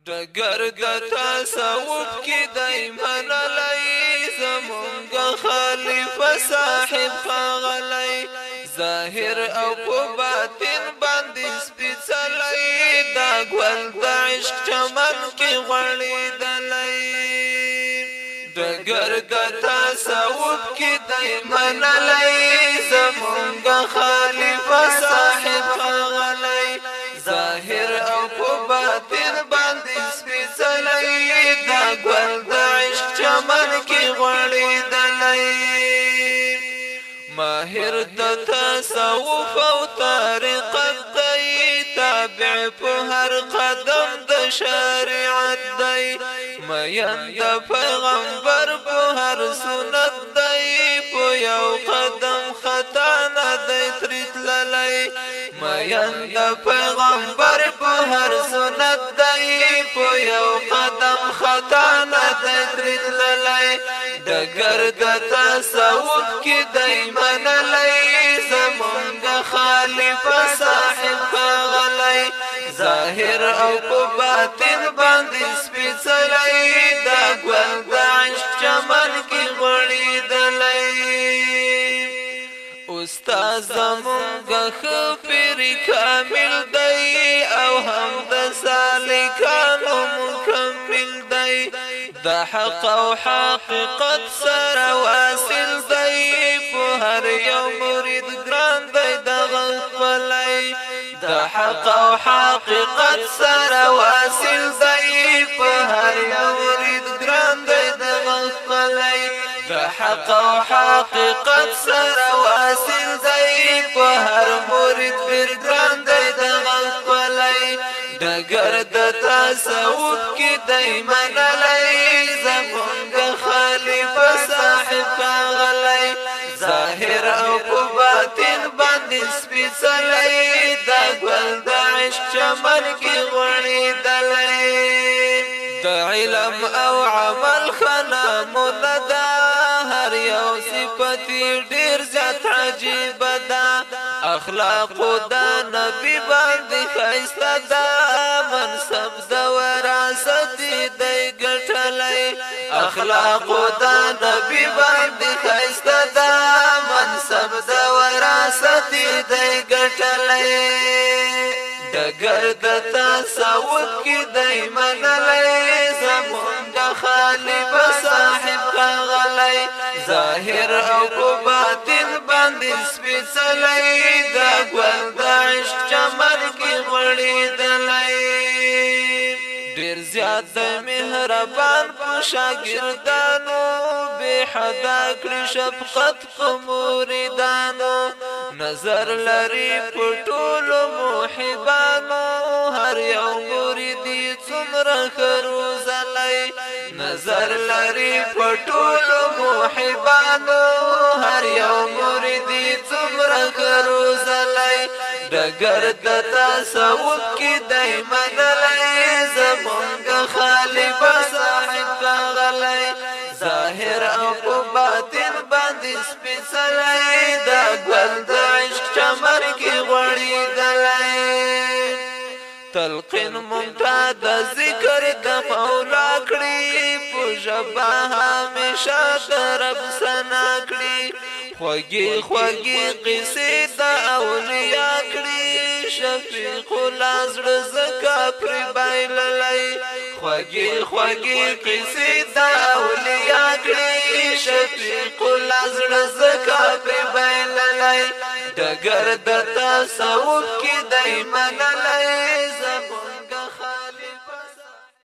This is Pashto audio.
ډګر د تصوف کې دی منلی زمونږ خلیفه صاحب ښاغلی ظاهر او په باطن باندې سپېڅلی دا ګل د عشق چمن کې غوړېدلی ډګر د تصوف کې دی منلی زمونږ خلیفه صاحب ښاغلی ظاهر او په باطن باندې سپېڅلی دا ګل د عشق چمن کې غوړېدلی ماهر د تصوف او طریقت دی تابع په هر قدم د شریعت دی مین د پیغمبر په هر سنت دی په یو قدم خطا نه دی ترې تللی مین د پیغمبر په هر سنت دی په یو قدم خطا نه دی ترې تللی ډګر د تصوف کې دی منلی زمونږ خلیفه صاحب ښاغلی ظاهر او په باطن باندې سپېڅلی دا ګل د عشق چمن کې غوړېدلی استاد زمونږ ښه پیر کامل دی او هم د سالکانو مکمل دی د حق او حقیقت سره واصل دی په هر یو مرید ګران دی دغه خپلی د حق او حقیقت سره واصل دی په هر یو مرید ګران دی دغه خپلی د حق او حقیقت سره واصل دی په هر مرید ګران دی دغه خپلی ډګر د تصوف کې دی منلی زمونږ خلیفه صاحب ښاغلی ظاهر او په باطن باندې سپېڅلی دا ګل د عشق چمن کې غوړېدلی د علم او عمل ښه نمونه ده هر یو صفت ډېر زیات عجیبه ده اخلاقو د نبي باندې ښایسته ده منصب د وراثت دی ګټلی اخلاقو د نبي باندې ښایسته ده منصب د وراثت دی ګټلی ډګر د تصوف کې دی منلی زمونږ خلیفه صاحب ښاغلی ظاهر او په باطن باندې سپېڅلی دا ګل د عشق چمن کې غوړېدلی ډېر زیات د مهربان په شاګردانو بې حده کړي شفقت په مریدانو نظر لري په ټولو محبانو هر یو مرید یې څومره ښه روزلی نظر لري په ټولو محبانو هر یو مرید یې څومره ښه روزلی ډګر د تصوف کې دی منلی زمونږ خلیفه صاحب ښاغلی ظاهر او په باطن باندې سپېڅلی دا ګل د عشق چمن کې غوړېدلی تلقین مونږ د ذکر د مولا کړي په ژبه همیشه د رب ثنا کړي خوږې خوږې قصې د اولیا کړي شفیق الله زړه ځکه پرې بایللی خوږې خوږې قصې د اولیا کړي شفیق الله زړه ځکه پرې بایللی ډګر د تصوف کې دی منلی